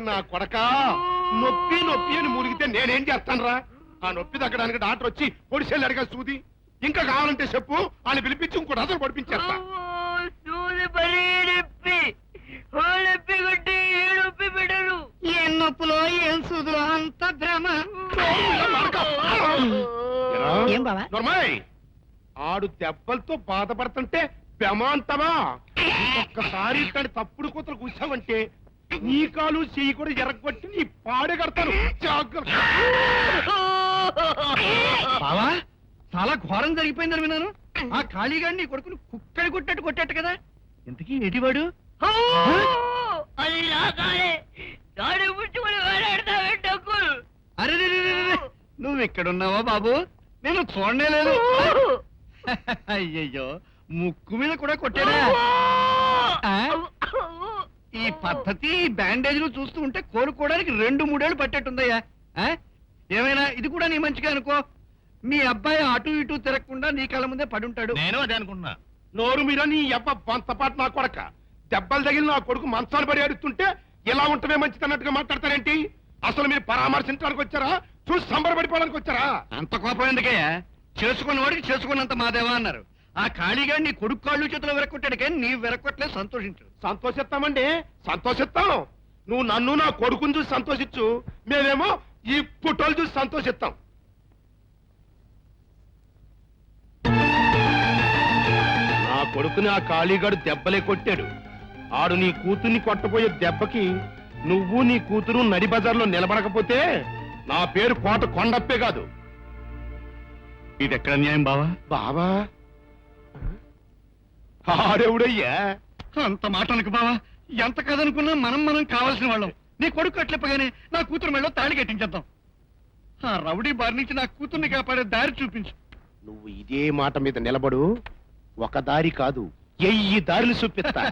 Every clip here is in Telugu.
ఓరి నా కొడక, నొప్పి నొప్పి అని మురిగితే నేనేం చేస్తానురా? ఆ నొప్పి తగ్గడానికి డాక్టర్ వచ్చి పొడిసేళ్ళు అడిగా సూది. ఇంకా కావాలంటే చెప్పు అని పిలిపించి ఇంకోటి అసలు పొడిపించేస్తా. ఏం నొప్పులో ఏం సూదులో అంత భ్రమ. ఏం బావా? నర్మాయ్, ఆడు దెబ్బలతో బాధపడుతుంటే బెమాంతమా? ఒక్కసారి ఇట్లాంటి తప్పుడు కూతురు కూర్చావంటే నీ కాలు చెయ్యి కూడా ఎరగొట్టి నీ పాడే కడతాను. జాగ్రత్త. బావా, చాలా ఘోరం జరిగిపోయిందని విన్నాను. ఆ ఖాళీగాడిని నీ కొడుకుని కుక్కడి కొట్టట్టు కొట్టట్టు కదా. ఇంతకీ ఎటివాడు? అరే నువ్వు ఇక్కడున్నావా బాబు? నేను చూడనే లేదు. అయ్యయ్యో, ముక్కు మీద కూడా కొట్టాడా? ఈ పద్ధతి బ్యాండేజ్లు చూస్తూ ఉంటే కోలుకోవడానికి 2-3 ఏళ్ళు పట్టేట్టుందయ్యా. ఏమైనా ఇది కూడా నీ మంచిగా అనుకో. మీ అబ్బాయి అటు ఇటు తిరగకుండా నీ కళ్ళ ముందే పడుంటాడు. నేను అదే అనుకుంటున్నా. నోరు మీద నీ అబ్బ బంతపాటు నా కొడక. దెబ్బలు తగిలి నా కొడుకు మంచాలు పడి అడుగుతుంటే ఎలా ఉంటమే మంచిదన్నట్టుగా మాట్లాడతారేంటి? అసలు మీరు పరామర్శించడానికి వచ్చారా, చూసి సంబరపడిపోవడానికి వచ్చారా? అంత కోపం ఎందుకయ్యా? చేసుకున్న వాడికి చేసుకున్నంత మాదేవా అన్నారు. ఆ ఖాళీగా నీ కొడుకు కాళ్ళు చేతులు వెరక్కొట్టాడు కానీ నీ వెరక్కొట్టలేదు. సంతోషించు. సంతోషిస్తామండి, సంతోషిస్తాం. నువ్వు నన్ను నా కొడుకుని చూసి సంతోషించు, మేమేమో ఈ పుట్టోలు చూసి సంతోషిస్తాం. నా కొడుకుని ఆ ఖాళీగాడు దెబ్బలే కొట్టాడు. ఆడు నీ కూతుర్ని కొట్టబోయే దెబ్బకి నువ్వు నీ కూతురు నడి బజార్లో నిలబడకపోతే నా పేరు కోట కొండప్పే కాదు. ఇది ఎక్కడ న్యాయం బావా? బావా ఆడెవడయ్యా? అంత మాట అనుకు బావా. ఎంత కదనుకున్నా మనం కావాల్సిన వాళ్ళం. నీ కొడుకు అట్లెప్పగానే నా కూతురు మెళ్ళో తాళి కట్టించేద్దాం. ఆ రౌడీ బారి నుంచి నా కూతుర్ని కాపాడే దారి చూపించు. నువ్వు ఇదే మాట మీద నిలబడు. ఒక దారి కాదు, 1000 దారులు చూపిస్తా.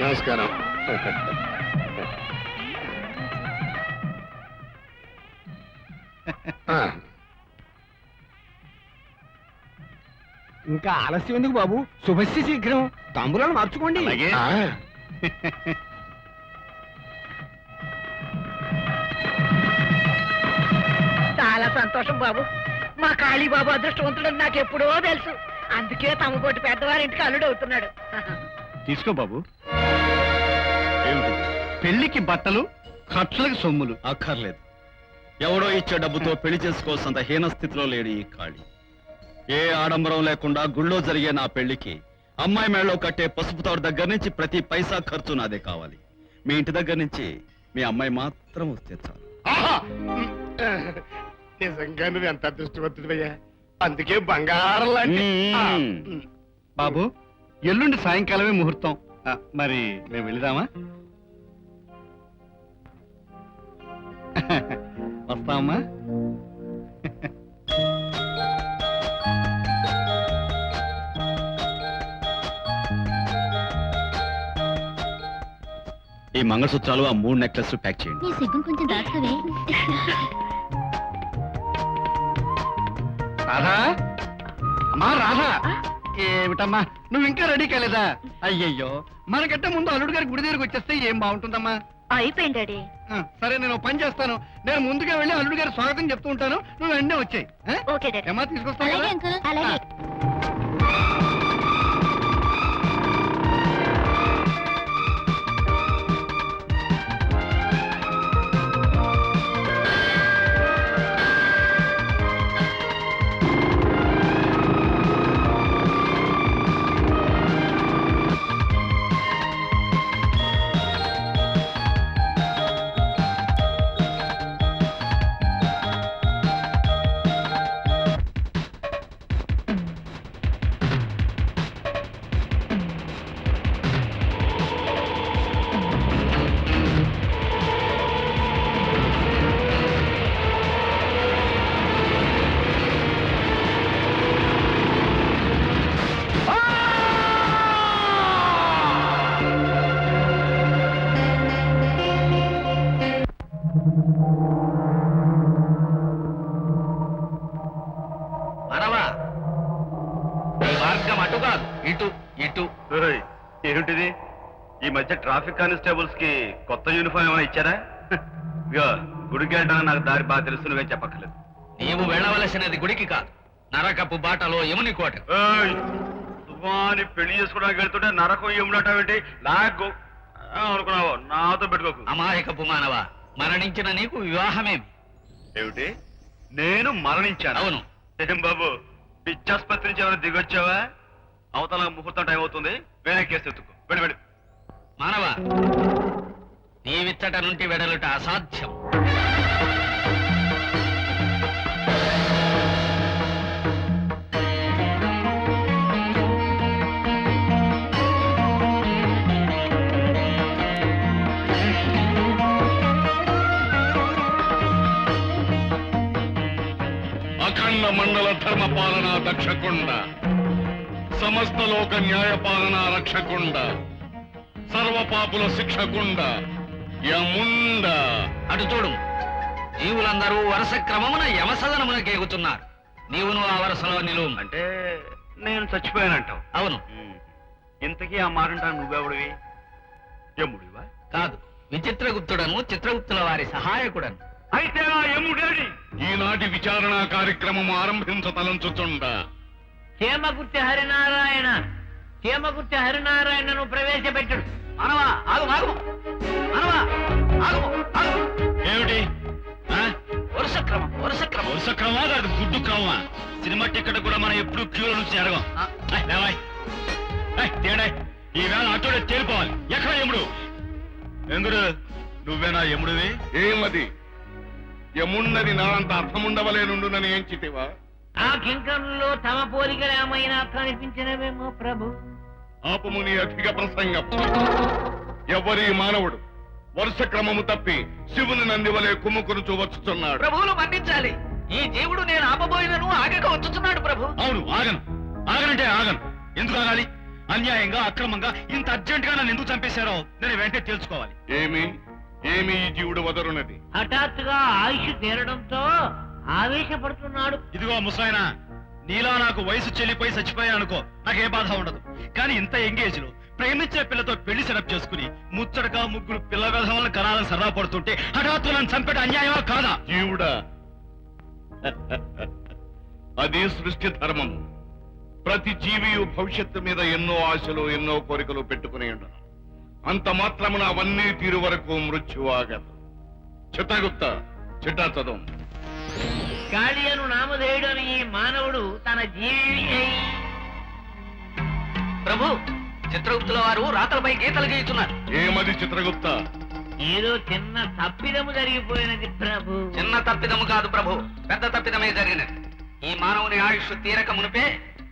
నమస్కారం. ఇంకా ఆలస్యం ఎందుకు బాబు? శుభస్య శీఘ్రం. తాంబూలాలు మార్చుకోండి. చాలా సంతోషం బాబు. మా కాళీ బాబు అదృష్టవంతుడని నాకెప్పుడో తెలుసు. అందుకే తమ కొట్టి పెద్దవారింటికి అల్లుడు అవుతున్నాడు. తీసుకో బాబు. పెళ్లికి బట్టలు, ఖర్చులకు సొమ్ములు అక్కర్లేదు. ఎవడో ఇచ్చే డబ్బుతో పెళ్లి చేసుకోవాల్సినంత హీన స్థితిలో లేడు ఈ ఖాళీ. ఏ ఆడంబరం లేకుండా గుళ్ళో జరిగే నా పెళ్లికి అమ్మాయి మేడలో కట్టే పసుపు తాడు దగ్గర నుంచి ప్రతి పైసా ఖర్చు నాదే కావాలి. మీ ఇంటి దగ్గర నుంచి మీ అమ్మాయి మాత్రం వస్తే చాలు. నిజంగా నువ్వు ఎంత అదృష్టవంతుడివయ్యా. అందుకే బంగారం లాంటి బాబు, ఎల్లుండి సాయంకాలమే ముహూర్తం. మరి మేము వెళదామా? వస్తామా? ఈ మంగళసూత్రాలు, ఆ 3 నెక్లెస్ ప్యాక్ చేయండి. నీ సిగ్గును కొంచెం దాచుకోవే. రాధా, అమ్మా రాధా. ఏమిటమ్మా నువ్వు ఇంకా రెడీ కాలేదా? అయ్యయ్యో, మనకంటే ముందు అల్లుడు గారి గుడి దగ్గరికి వచ్చేస్తే ఏం బాగుంటుందమ్మా. అయిపోయింది డాడీ. సరే, నేను పని చేస్తాను. నేను ముందుగా వెళ్ళి అల్లుడు గారి స్వాగతం చెప్తూ ఉంటాను. నువ్వు వెంటనే వచ్చాయి. Okay daddy. ఏమా తీసుకొస్తాను అలాగే అంకుల్, అలాగే. ఏమిటిది ఈ మధ్య ట్రాఫిక్ కానిస్టేబుల్స్ కి కొత్త యూనిఫామ్ ఏమైనా ఇచ్చారా? ఇగో గుడికి వెళ్ళడానికి నాకు దారి బాగా తెలుసు, నువ్వేం చెప్పక్కర్లేదు. నీవు వెళ్ళవలసినది గుడికి కాదు, నరకపు బాటలో యముని కోట. సుమాని పెళ్లి చేసుకోవడానికి వెళ్తుంటే నరకం ఏముండటమేంటి? నాకు అనుకున్నావు, నాతో పెట్టుకోకు. అమాయకపు మానవ, మరణించిన నీకు వివాహమేమి? ఏమిటి, నేను మరణించాను? అవును. ఏం బాబు, పిచ్చాసుపత్రి నుంచి ఏమైనా దిగొచ్చావా? అవతల ముహూర్తం టైం అవుతుంది, వేరే కేసు ఎత్తుకో. వెళ్ళి వెళ్ళి. మానవ, నీవిచ్చట నుండి వెడలుట అసాధ్యం. అఖండ మండల ధర్మ పాలన దక్షకుండ, సమస్త లోక న్యాయ పాలన రక్షకుండ, సర్వపాపుల శిక్షకుండ యముండ. అటు చూడు, జీవులందరూ వరుస క్రమమున యమసదనమునకు ఎగుతున్నారు. నీవును ఆ వరుసలో నిలువు. అంటే నేను చచ్చిపోయానంటావు? అవును. ఇంతకీ ఆ మారంటా నువ్వెవడివి? యముడివా? కాదు, విచిత్రగుప్తుడను, చిత్రగుప్తుల వారి సహాయకుడను. అయితే ఆ యముడేడి? ఈనాటి విచారణ కార్యక్రమం ఆరంభించతలంచుచుండ. చేమకుర్తి హరినారాయణ, చేమకుర్తి హరినారాయణను ప్రవేశపెట్టడు. మానవా, ఆగు ఆగు, మానవా, ఆగు ఆగు. ఏమిటి? వరుస క్రమం, వరుస క్రమం. వరుస క్రమా కాదు, గుడ్డు క్రమా? సినిమా టికెట్ కూడా మనం ఎప్పుడు క్యూలో నుంచి ఎరగం. తేడాయ్, ఈవేళ అటుడే తేలిపోవాలి. ఎక్కడ యముడు? ఎందుకు నువ్వేనా యముడివి? ఏమది యమున్నది నాంత అర్థముండవలేనుండునని ఏం చితివా? ఆ కింకణుల్లో తమ పోలికలు ఏమైనా కనిపించినవేమో ప్రభు. ఆపముని అధిక ప్రసంగం. ఎవరి మానవుడు వరుస క్రమము తప్పి శివుని నందివలే కుమ్ముకును చూవచ్చుచున్నాడు. ప్రభువులు మన్నించాలి, ఈ జీవుడు నేను ఆపబోయినను ఆగక వచ్చుచున్నాడు ప్రభు. అవును, ఆగను. ఆగనంటే ఆగను. ఎందుకు ఆగాలి? అన్యాయంగా, అక్రమంగా, ఇంత అర్జెంట్ గా నన్ను ఎందుకు చంపేశారో నేను వెంటనే తెలుసుకోవాలి. ఏమి ఏమి ఈ జీవుడు వదరునది? హఠాత్తుగా ఆయుష్ తీరడంతో ఆవేశపడుతున్నాడు. ఇదిగో ముసాయనా, నీలా నాకు వయసు చెల్లిపోయి చచ్చిపోయానుకో, నాకే బాధ ఉండదు. కానీ ఇంత ఎంగేజ్ లో ప్రేమించిన పిల్లతో పెళ్లి సెటప్ చేసుకుని ముచ్చటగా ముగ్గురు పిల్ల విధాలను కనాలని సరదా పడుతుంటే హఠాత్తు నన్ను చంపేట అన్యాయమా కాదా? జీవుడా, అది సృష్టి ధర్మం. ప్రతి జీవియు భవిష్యత్తు మీద ఎన్నో ఆశలు, ఎన్నో కోరికలు పెట్టుకుని ఉండను. అంత మాత్రమున అవన్నీ తీరు వరకు మృత్యువాగదు. చిత్రగుప్త, చిట్టా చదువు. గాళియను నామధేయుడని ఈ మానవుడు తన జీవి ప్రభు, చిత్రగుప్తుల వారు రాతలపై గీతలు గీస్తున్నారు. ఏమది చిత్రగుప్త? ఏదో చిన్న తప్పిదము జరిగిపోయినది ప్రభు. చిన్న తప్పిదము కాదు ప్రభు, పెద్ద తప్పిదమే జరిగినది. ఈ మానవుని ఆయుష్ తీరక మునిపే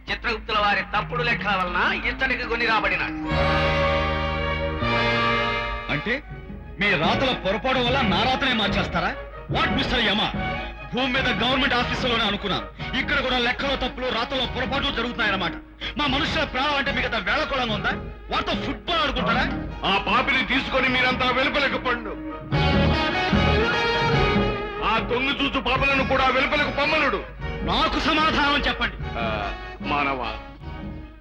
చిత్రగుప్తుల వారి తప్పుడు లెక్కల వలన ఇతనికి కొని రాబడినాడు. అంటే మీ రాతల పొరపాటు వల్ల నా రాతనే మార్చేస్తారా? వాట్ మిస్టర్ యమ? భూమి మీద గవర్నమెంట్ ఆఫీసులోనే అనుకున్నాను, ఇక్కడ కూడా లెక్కలో తప్పులు, రాతలో పొరపాట్లు జరుగుతున్నాయన్నమాట. మా మనుషుల ప్రాణం అంటే మీకు అంత వేళకోళంగా ఉందా? వాటితో ఫుట్బాల్ ఆడుకుంటారా? ఆ పాపిని తీసుకొని మీరంతా వెలుపలకు పండు. ఆ దొంగ చూచు పాపలను కూడా వెలుపలకు పమ్మనుడు. నాకు సమాధానం చెప్పండి. మానవ,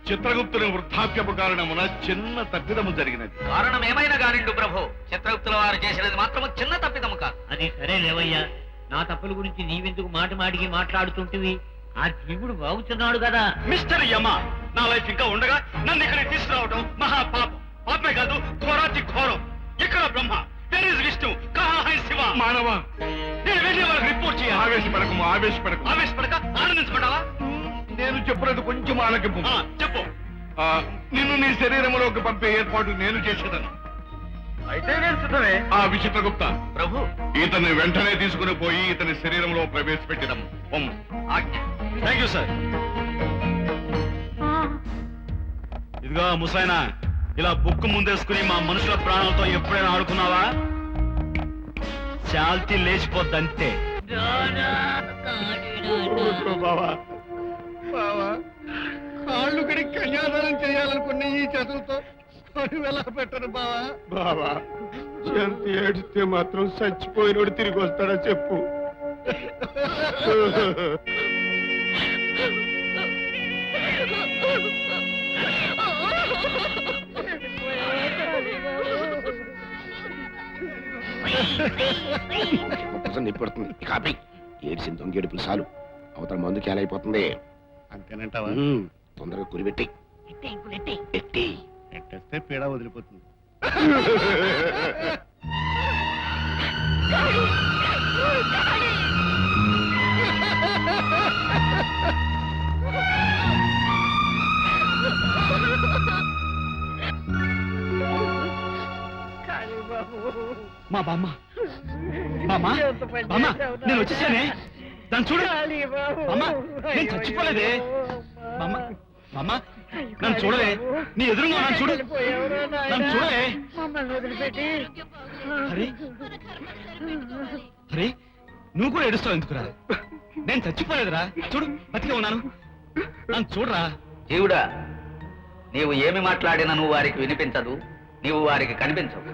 చిత్రగుప్తుని వృద్ధాప్యపు కారణమున చిన్న తప్పిదము జరిగినది. కారణం ఏమైనా కానిండు ప్రభు, చిత్రగుప్తుల వారు చేసినది మాత్రము చిన్న తప్పిదము కాదు. అది సరే లేవయ్యా, నా తప్పుల గురించి నీవెందుకు మాటికి మాట్లాడుతుంటివి? ఆ జీవుడు బాగుతున్నాడు కదా. మిస్టర్ యమ, నా లైఫ్ ఇంకా ఉండగా నన్ను ఇక్కడికి తీసుకురావడం మహా పాపం. పాపమే కాదు, ఘోరాతి ఘోరం. ఇక్కడ బ్రహ్మ, దేర్ ఇస్ విష్ణు, కహా హై శివ. మానవ, నేను వెళ్ళి వాళ్ళకి రిపోర్ట్ చేయాలి. ఆవేశపడకము, ఆవేశపడకు. ఆవేశపడక ఆనందించబడాలా? నేను చెప్పినది కొంచెం ఆలకింపు. చెప్పు. నిన్ను నీ శరీరంలోకి పంపే ఏర్పాటు నేను చేసేదను. అయితే నేను సిద్ధమే. ఆ విచిత్రగుప్త ప్రభు, ఇతన్ని వెంటనే తీసుకుని పోయి ఇతని శరీరంలో ప్రవేశపెట్టినాం. Thank you sir. ఇదిగో ముసాయినా, ఇలా బుక్ ముందేసుకుని మా మనుషుల ప్రాణాలతో ఎప్పుడైనా ఆడుకున్నావా? శాల్తీ లేచిపోద్దంతే. బావా, కాళ్ళు కడిగి కన్యాదానం చేయాలనుకున్న ఈ చేతులతో ఎలా పెట్టరు బావా? బావా, ఎంత ఏడిస్తే మాత్రం చచ్చిపోయినోడు తిరిగి వస్తాడా చెప్పు. నొప్పి పడుతుంది కాపీ ఏడ్చిన దొంగేడుపులు చాలు అవతల మందు కేలైపోతుంది అంతేనంటావా తొందరగా కురిపెట్టి ఎట్టి ఎట్టేస్తే పీడ వదిలిపోతుంది. మా బామ్మ బామ్మ బామ్మ నేను వచ్చేసానే దాన్ని చూడు బామ్మ నేను చచ్చిపోలేదే బామ్మ బామ్మ నన్ను చూడలే నీ ఎదురుగా నన్ను చూడు నన్ను చూడలే హరి హరి నువ్వు కూడా ఏడుస్తావు ఎందుకురా నేను చచ్చిపోలేదురా చూడు బతికే ఉన్నాను నన్ను చూడరా జీవుడా నీవు ఏమి మాట్లాడినా నువ్వు వారికి వినిపించదు, నీవు వారికి కనిపించవు.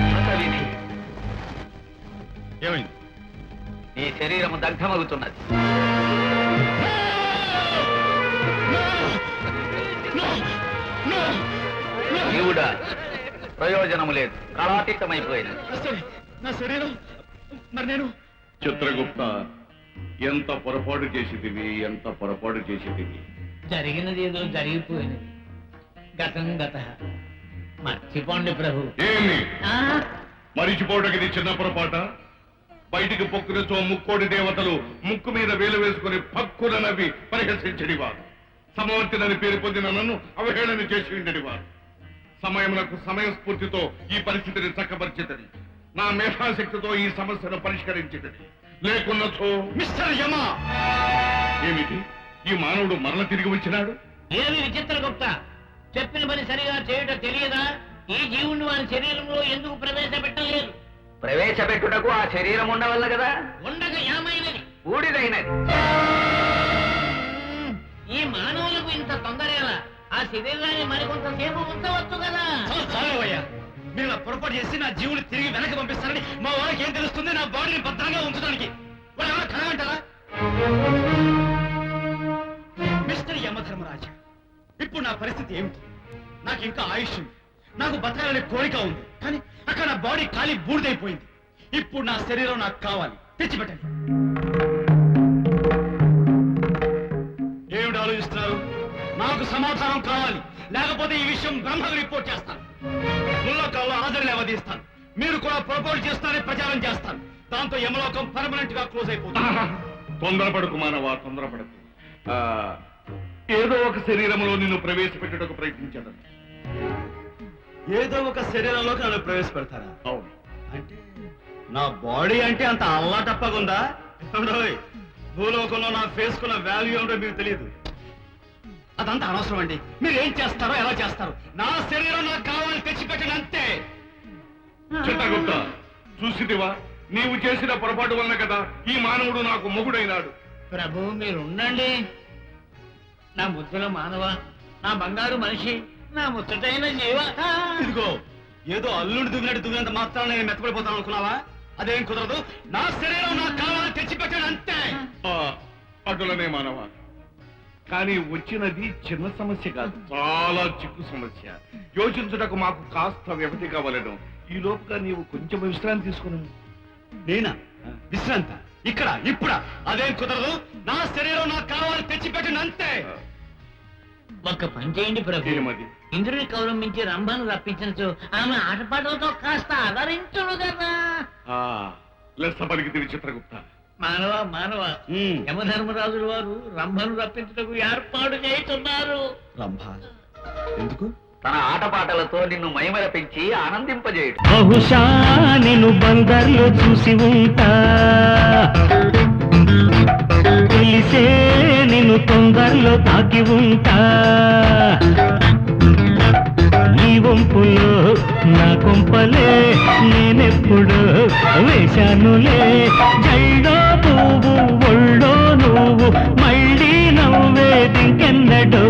కృతవిధి, ఏమైంది నీ శరీరము దగ్ధమగుతున్నది. జీవుడా ప్రయోజనము లేదు, కాలాతీతమైపోయినది. నా శరీరం మరి నేను చిత్రగుప్త ఎంత పొరపాటు చేసేదివి ఎంత పొరపాటు చేసేదివి జరిగినది ఏదో జరిగిపోయింది. గతం గత మర్చిపోండి ప్రభు. ఏమి ఆ, మరిచిపోవడానికి ఇది చిన్న పొరపాట బయటికి పొక్కునచో ముక్కోడి దేవతలు ముక్కు మీద వేలు వేసుకుని పక్కున నవ్వి పరిహసించడి వారు సమవర్తినని పేరు పొందిన నన్ను అవహేళన చేసి ఉండడి వారు సమయములకు సమయస్ఫూర్తితో ఈ పరిస్థితిని చక్కపరిచితది నా మేధాశక్తితో ఈ సమస్యను పరిష్కరించితది లేకున్నచో మిస్టర్ యమా ఏమిటి ఈ మానవుడు మరల తిరిగి వచ్చినాడు ఏమి విచిత్ర గుప్త, చెప్పిన పని సరిగా చేయుట తెలియదా? ఈ జీవుని వారి శరీరంలో ఎందుకు ప్రవేశపెట్టలేదు? ప్రవేశపెట్టుటకు ఆ శరీరం ఉండవల్ల కదా, ఉండగా ఏమైనది? ఊడిదైనది. ఈ మానవులకు ఇంత తొందరేలా? ఆ శరీరాన్ని మరికొంతసేపు ఉంచవచ్చు కదా. చాలవయ్యా మీరు నా పొరపాటు చేసి నా జీవుని తిరిగి వెనక్కి పంపిస్తారని మా వాళ్ళకి ఏం తెలుస్తుంది నా బాడీని భద్రంగా ఉంచడానికి వాళ్ళు ఏమైనా కలగంటారా మిస్టర్ యమధర్మరాజా ఇప్పుడు నా పరిస్థితి ఏమిటి నాకు ఇంకా ఆయుష్ ఉంది నాకు బతకాలనే కోరిక ఉంది కానీ అక్కడ నా బాడీ ఖాళీ బూడిదైపోయింది ఇప్పుడు నా శరీరం నాకు కావాలి తెచ్చిపెట్టండి ఏమిటి ఆలోచిస్తున్నారు నాకు సమాధానం కావాలి లేకపోతే ఈ విషయం బ్రహ్మకు రిపోర్ట్ చేస్తాను ముల్లోకాల్లో హాజరు లేవదీస్తాను మీరు కూడా ప్రపోజ్ చేస్తారని ప్రచారం చేస్తాను దాంతో యమలోకం పర్మనెంట్ గా క్లోజ్ అయిపోతుంది తొందరపడకు మానవా తొందరపడకు ఏదో ఒక శరీరంలో నిన్ను ప్రవేశపెట్టుటకు ప్రయత్నించడం ఏదో ఒక శరీరంలోకి నన్ను ప్రవేశపెడతారా అవును అంటే నా బాడీ అంటే అంత అల్లా తప్పగుందా భూలోకంలో నా ఫేస్ కున్న వాల్యూ ఏమిటో మీకు తెలియదు అదంతా అనవసరం అండి మీరు ఏం చేస్తారో ఎలా చేస్తారు నా శరీరం నాకు కావాలి తెచ్చిపెట్టండి అంతే చిత్తగుప్త చూసిదివా నీవు చేసిన పొరపాటు వలన కదా ఈ మానవుడు నాకు మొగుడైనాడు ప్రభు మీరు ఉండండి. నా ముద్దుల మానవ, నా బంగారు మనిషి, నా ముచ్చటైన జీవ. ఇదిగో ఏదో అల్లుడు దువ్వినట్టు దువ్వినంత మాత్రాన్ని నేను మెత్తపడిపోతాను అనుకున్నావా అదేం కుదరదు నా శరీరం నాకు కావాలి తెచ్చిపెట్టండి అంతే అటులనే మానవ కానీ వచ్చినది చిన్న సమస్య కాదు చాలా చిక్కు సమస్య యోచించుటకు మాకు కాస్త వ్యవధి కావాలను ఈ లోపుగా నీవు కొంచెం విశ్రాంతి తీసుకుని నేనా విశ్రాంత ఇక్కడ ఇప్పుడా అదేం కుదరదు నా శరీరం నాకు కావాలి తెచ్చిపెట్టండి అంతే ఒక్క పని చేయండి ప్రభు. ఏమది ఇంద్రుని కౌరవించి రంభను రప్పించచ్చు ఆమె ఆటపాటలతో కాస్త ఆదరించుడు కదా. లెస్స పలికితివి చిత్రగుప్త మానవ మానవ, యమధర్మరాజుల వారు రంభను రప్పించుటకు ఏర్పాటు చేస్తున్నారు. రంభ ఎందుకు తన ఆటపాటలతో నిన్ను మైమరపించి ఆనందింపజేయుడు. బహుశా నేను బందర్లో చూసి ఉంటా తెలిసే నేను తొందరలో తాకి ఉంటా ఈ వంపులో నా కొంపలే నేనెప్పుడు వేశానులే జైడో పువ్వు ఒళ్ళో నువ్వు మళ్ళీ నవ్వేదింకెన్నడు